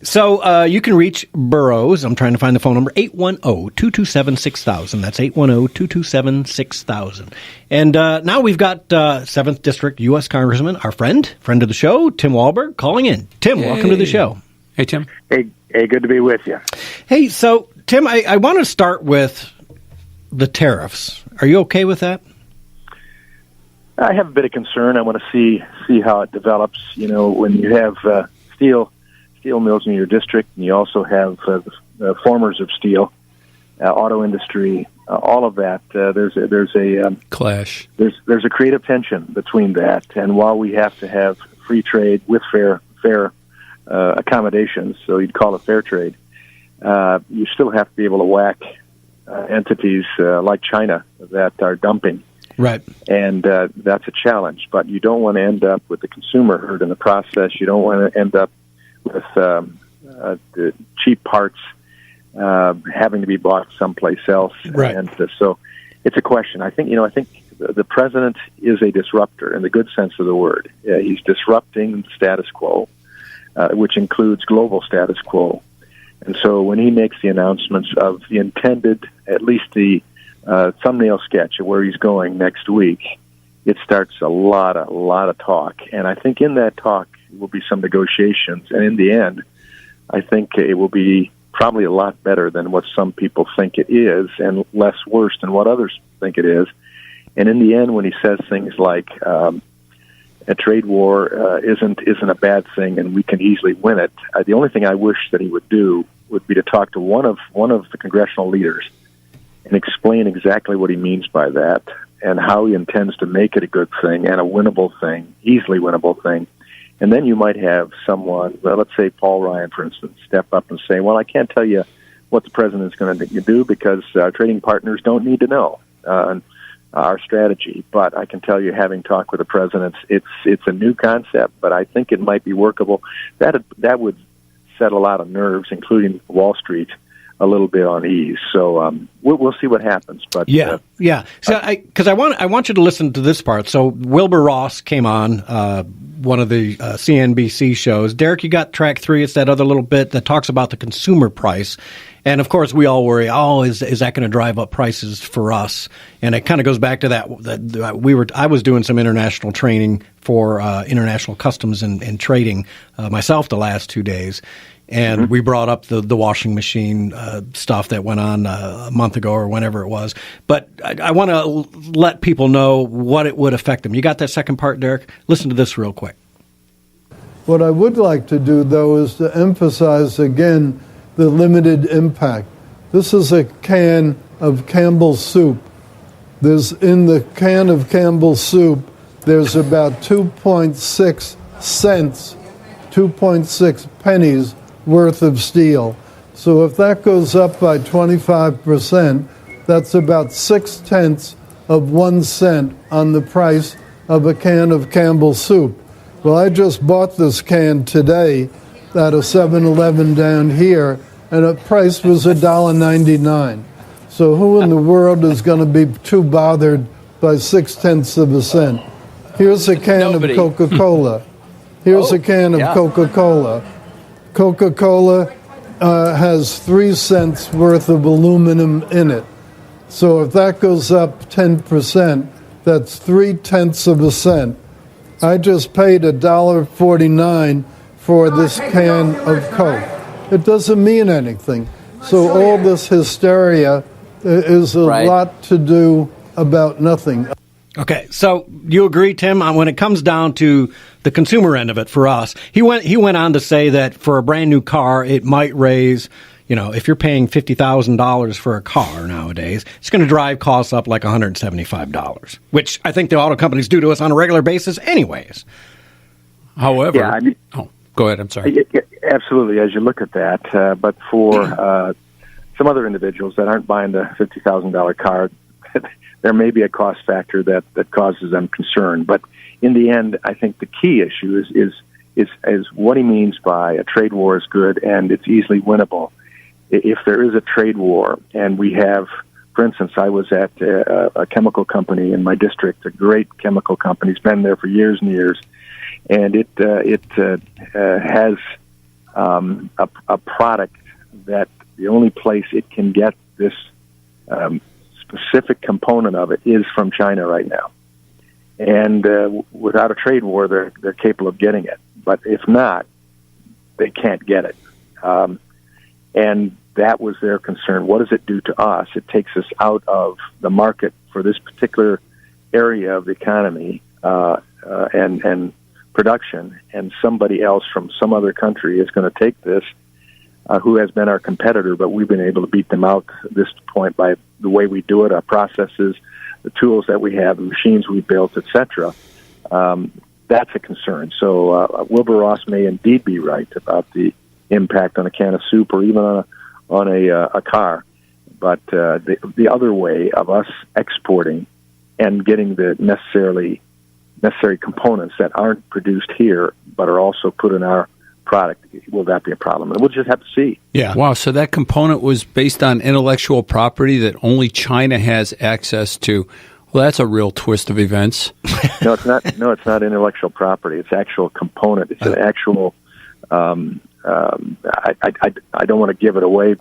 So you can reach Burroughs. I'm trying to find the phone number, 810-227-6000. That's 810-227-6000. And now we've got 7th District U.S. Congressman, our friend of the show, Tim Walberg, calling in. Tim, welcome to the show. Hey, Tim. Hey, good to be with you. Hey, so, Tim, I want to start with the tariffs. Are you okay with that? I have a bit of concern. I want to see how it develops. You know, when you have steel mills in your district, and you also have the formers of steel, auto industry, all of that. There's a clash. There's a creative tension between that, and while we have to have free trade with fair accommodations, so you'd call it fair trade, you still have to be able to whack entities like China that are dumping. Right. And that's a challenge, but you don't want to end up with the consumer hurt in the process. You don't want to end up with the cheap parts having to be bought someplace else. Right. And so it's a question. I think the president is a disruptor in the good sense of the word. He's disrupting the status quo, which includes global status quo. And so when he makes the announcements of the intended, at least the thumbnail sketch of where he's going next week, it starts a lot of talk. And I think in that talk will be some negotiations. And in the end, I think it will be probably a lot better than what some people think it is, and less worse than what others think it is. And in the end, when he says things like a trade war isn't a bad thing and we can easily win it, the only thing I wish that he would do would be to talk to one of the congressional leaders and explain exactly what he means by that and how he intends to make it a good thing and a winnable thing, easily winnable thing. And then you might have someone, let's say Paul Ryan, for instance, step up and say, well, I can't tell you what the president is going to do because our trading partners don't need to know our strategy. But I can tell you, having talked with the president, it's a new concept, but I think it might be workable. That would set a lot of nerves, including Wall Street, a little bit on ease. So we'll see what happens. But yeah. So because I want you to listen to this part. So Wilbur Ross came on one of the CNBC shows. Derek, you got track 3. It's that other little bit that talks about the consumer price. And of course, we all worry, is that going to drive up prices for us? And it kind of goes back to that I was doing some international training for international customs and trading myself the last 2 days. And we brought up the washing machine stuff that went on a month ago or whenever it was. But I want to let people know what it would affect them. You got that second part, Derek? Listen to this real quick. What I would like to do, though, is to emphasize again the limited impact. This is a can of Campbell's soup. In the can of Campbell's soup, there's about 2.6 cents, 2.6 pennies worth of steel. So if that goes up by 25%, that's about 0.6 of 1 cent on the price of a can of Campbell's soup. Well, I just bought this can today at a 7-Eleven down here, and the price was $1.99. So who in the world is going to be too bothered by 0.6 of a cent? Here's a can of Coca-Cola. Here's a can of Coca-Cola. Coca-Cola has 3 cents worth of aluminum in it. So if that goes up 10%, that's 0.3 of a cent. I just paid $1.49 for this can of Coke. It doesn't mean anything. So all this hysteria is a lot to do about nothing. Okay, so you agree, Tim, when it comes down to the consumer end of it for us, he went on to say that for a brand new car, it might raise, if you're paying $50,000 for a car nowadays, it's going to drive costs up like $175, which I think the auto companies do to us on a regular basis anyways. However, go ahead, I'm sorry. Absolutely, as you look at that, but for some other individuals that aren't buying the $50,000 car, there may be a cost factor that causes them concern. But in the end, I think the key issue is what he means by a trade war is good and it's easily winnable. If there is a trade war, and we have, for instance, I was at a chemical company in my district, a great chemical company. It's been there for years and years, and it has a product that the only place it can get this specific component of it is from China right now. And without a trade war, they're capable of getting it. But if not, they can't get it. And that was their concern. What does it do to us? It takes us out of the market for this particular area of the economy and production, and somebody else from some other country is going to take this, who has been our competitor, but we've been able to beat them out at this point by the way we do it, our processes, the tools that we have, the machines we built, etc. That's a concern. So Wilbur Ross may indeed be right about the impact on a can of soup or even on a car. But the other way of us exporting and getting the necessary components that aren't produced here but are also put in our product, will that be a problem? And we'll just have to see. Yeah. Wow. So that component was based on intellectual property that only China has access to. Well, that's a real twist of events. No, it's not. No, it's not intellectual property. It's actual component. It's an actual. I don't want to give it away.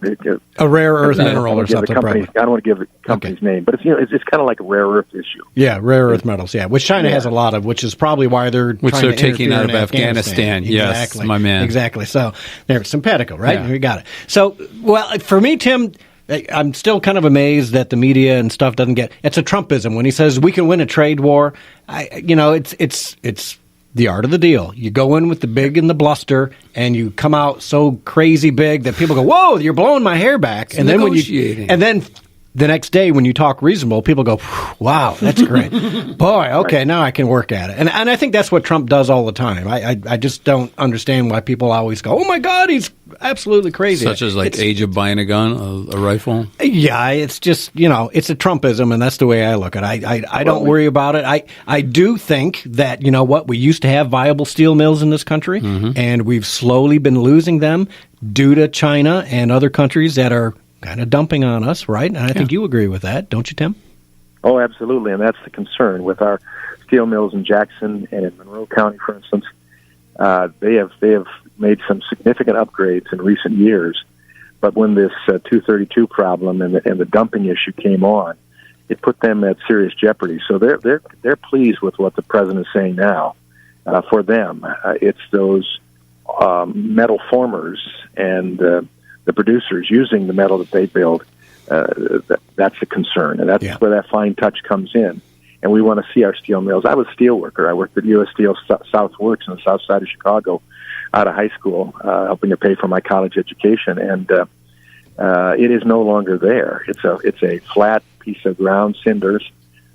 A rare earth mineral or something. I don't want to give the company's name, but it's kind of like a rare earth issue. Yeah, rare earth metals. Yeah, which China has a lot of, which is probably why they're taking out of Afghanistan. Yes, exactly. My man. Exactly. So there's simpatico, right? Yeah. We got it. So, well, for me, Tim, I'm still kind of amazed that the media and stuff doesn't get. It's a Trumpism when he says we can win a trade war. It's the art of the deal. You go in with the big and the bluster, and you come out so crazy big that people go, "Whoa, you're blowing my hair back." And then then the next day when you talk reasonable, people go, "Wow, that's great, boy. Okay, now I can work at it." And I think that's what Trump does all the time. I just don't understand why people always go, "Oh my God, he's absolutely crazy." Such as age of buying a gun, a rifle. Yeah, it's just it's a Trumpism, and that's the way I look at it. I don't worry about it. I do think that we used to have viable steel mills in this country, and we've slowly been losing them due to China and other countries that are kind of dumping on us, right? And I think you agree with that, don't you, Tim? Oh, absolutely, and that's the concern with our steel mills in Jackson and in Monroe County, for instance. They have made some significant upgrades in recent years, but when this 232 problem and the dumping issue came on, it put them at serious jeopardy. So they're pleased with what the president is saying now. For them, it's those metal formers and the producers using the metal that they build. That's a concern, and that's where that fine touch comes in. And we want to see our steel mills. I was a steel worker. I worked at U.S. Steel South Works on the south side of Chicago out of high school, helping to pay for my college education. And it is no longer there. It's a flat piece of ground, cinders,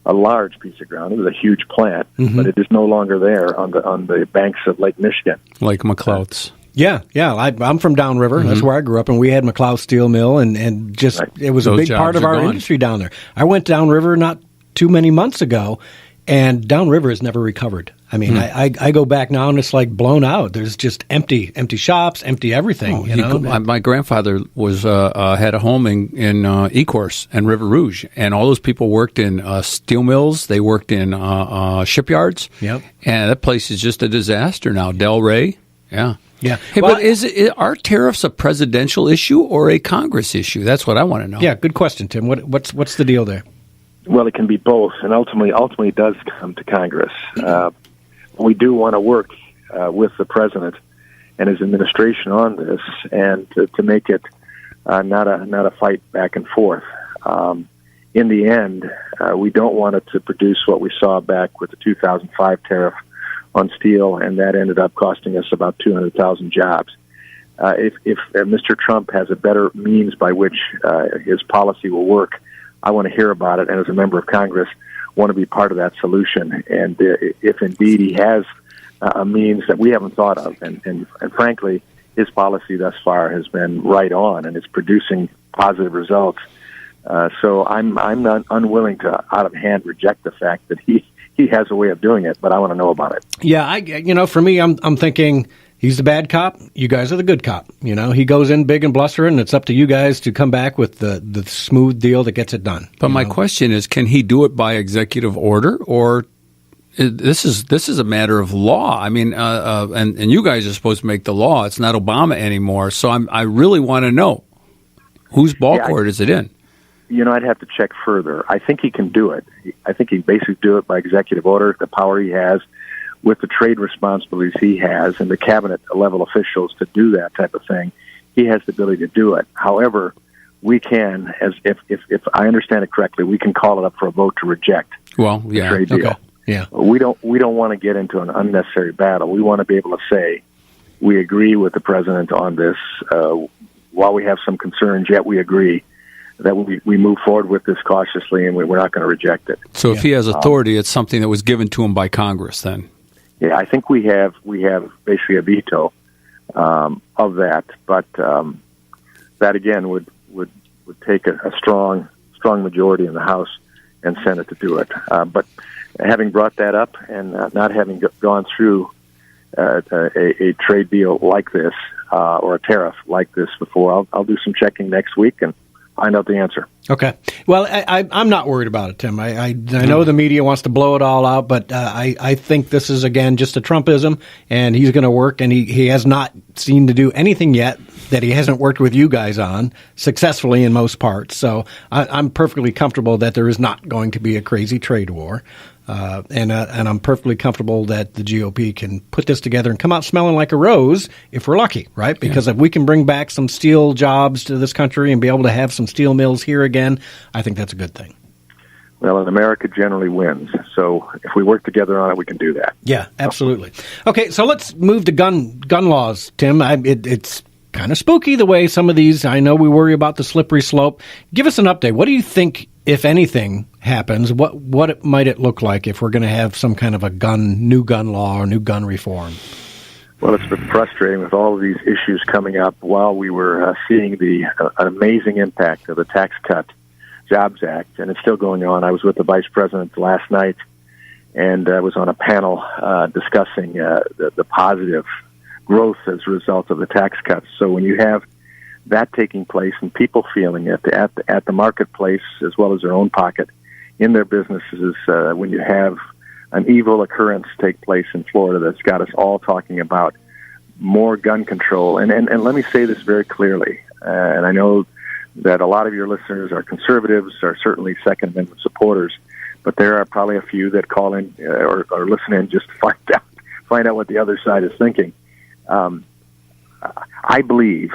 a large piece of ground. It was a huge plant, but it is no longer there on the banks of Lake Michigan. Like McLeod's. Yeah. I'm from downriver. That's where I grew up, and we had McLeod Steel Mill, and just it was a big part of our industry down there. I went downriver not too many months ago, and downriver has never recovered. I mean, I go back now, and it's like blown out. There's just empty shops, empty everything. My grandfather was had a home in Ecorse and River Rouge, and all those people worked in steel mills. They worked in shipyards. Yep. And that place is just a disaster now. Delray. Yeah. Yeah. Hey, but are tariffs a presidential issue or a Congress issue? That's what I want to know. Yeah, good question, Tim. What's the deal there? Well, it can be both, and ultimately it does come to Congress. We do want to work with the president and his administration on this, and to make it not a fight back and forth. In the end, we don't want it to produce what we saw back with the 2005 tariff on steel, and that ended up costing us about 200,000 jobs. If Mr. Trump has a better means by which his policy will work, I want to hear about it, and as a member of Congress, want to be part of that solution. And if indeed he has a means that we haven't thought of, and frankly, his policy thus far has been right on, and it's producing positive results. So I'm not unwilling to out of hand reject the fact that he has a way of doing it, but I want to know about it. Yeah, for me, I'm thinking he's the bad cop. You guys are the good cop. He goes in big and blustering, and it's up to you guys to come back with the smooth deal that gets it done. But my question is, can he do it by executive order, or this is a matter of law. I mean, and you guys are supposed to make the law. It's not Obama anymore. So I really want to know whose ball court is it in? I'd have to check further. I think he can do it. I think he basically do it by executive order, the power he has, with the trade responsibilities he has, and the cabinet level officials to do that type of thing. He has the ability to do it. However, we can, as if I understand it correctly, we can call it up for a vote to reject the trade deal. Okay. Yeah. We don't want to get into an unnecessary battle. We want to be able to say we agree with the president on this. While we have some concerns, yet we agree that we move forward with this cautiously, and we're not going to reject it. So if he has authority, it's something that was given to him by Congress then? Yeah, I think we have basically a veto of that, but that again would take a strong majority in the House and Senate to do it. But having brought that up and not having gone through a trade deal like this or a tariff like this before, I'll do some checking next week and find out the answer. Okay. Well, I'm not worried about it, Tim. I know the media wants to blow it all out, but I think this is, again, just a Trumpism, and he's going to work, and he has not seen to do anything yet that he hasn't worked with you guys on successfully in most parts. So I'm perfectly comfortable that there is not going to be a crazy trade war. And I'm perfectly comfortable that the GOP can put this together and come out smelling like a rose if we're lucky, right? Because if we can bring back some steel jobs to this country and be able to have some steel mills here again, I think that's a good thing. Well, and America generally wins. So if we work together on it, we can do that. Yeah, absolutely. Okay, so let's move to gun laws, Tim. It's kind of spooky the way some of these, I know we worry about the slippery slope. Give us an update. What do you think, if anything, happens? What might it look like if we're going to have some kind of a new gun law or new gun reform? Well, it's been frustrating with all of these issues coming up while we were seeing an amazing impact of the Tax Cut Jobs Act, and it's still going on. I was with the Vice President last night, and I was on a panel discussing the positive growth as a result of the tax cuts. So when you have that taking place and people feeling it at the marketplace as well as their own pocket in their businesses, when you have an evil occurrence take place in Florida that's got us all talking about more gun control. And let me say this very clearly, and I know that a lot of your listeners are conservatives, are certainly Second Amendment supporters, but there are probably a few that call in or listen in just to find out what the other side is thinking. I believe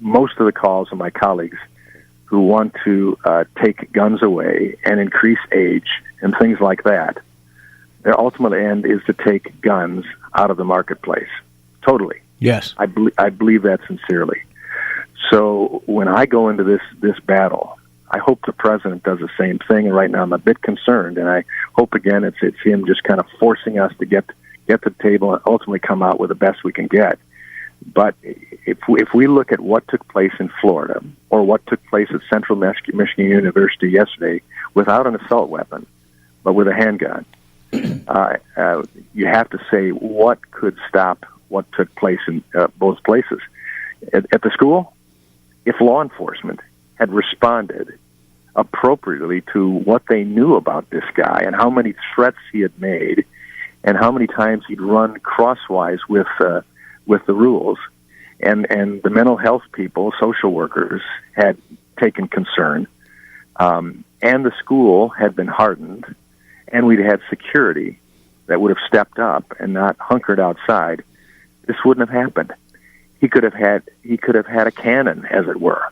most of the calls of my colleagues who want to take guns away and increase age and things like that, their ultimate end is to take guns out of the marketplace. Totally. Yes. I believe that sincerely. So when I go into this battle, I hope the president does the same thing. And right now I'm a bit concerned, and I hope again it's him just kind of forcing us to get to the table and ultimately come out with the best we can get. But if we look at what took place in Florida or what took place at Central Michigan University yesterday without an assault weapon, but with a handgun, you have to say what could stop what took place in both places. At the school, if law enforcement had responded appropriately to what they knew about this guy and how many threats he had made and how many times he'd run crosswise with the rules, and the mental health people, social workers, had taken concern, and the school had been hardened, and we'd had security that would have stepped up and not hunkered outside, this wouldn't have happened. He could have had a cannon, as it were,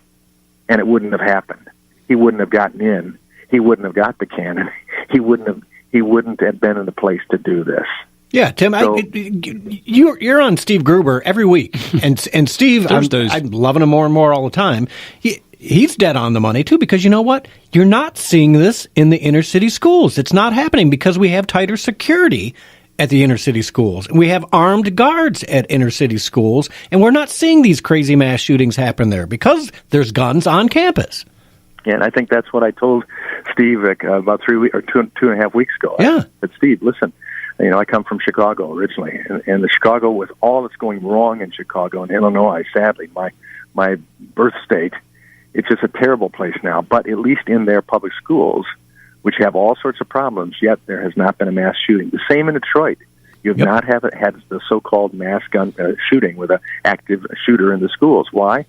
and it wouldn't have happened. He wouldn't have gotten in. He wouldn't have got the cannon. He wouldn't have been in the place to do this. Yeah, Tim, So, you're on Steve Gruber every week, and Steve, I'm loving him more and more all the time. He's dead on the money too, because you know what? You're not seeing this in the inner city schools. It's not happening because we have tighter security at the inner city schools. We have armed guards at inner city schools, and we're not seeing these crazy mass shootings happen there because there's guns on campus. and I think that's what I told Steve about 3 weeks or two and a half weeks ago. Yeah. I said, Steve, listen. I come from Chicago originally, and the Chicago, with all that's going wrong in Chicago and Illinois, sadly, my birth state, it's just a terrible place now. But at least in their public schools, which have all sorts of problems, yet there has not been a mass shooting. The same in Detroit. You have not had the so-called mass gun shooting with an active shooter in the schools. Why?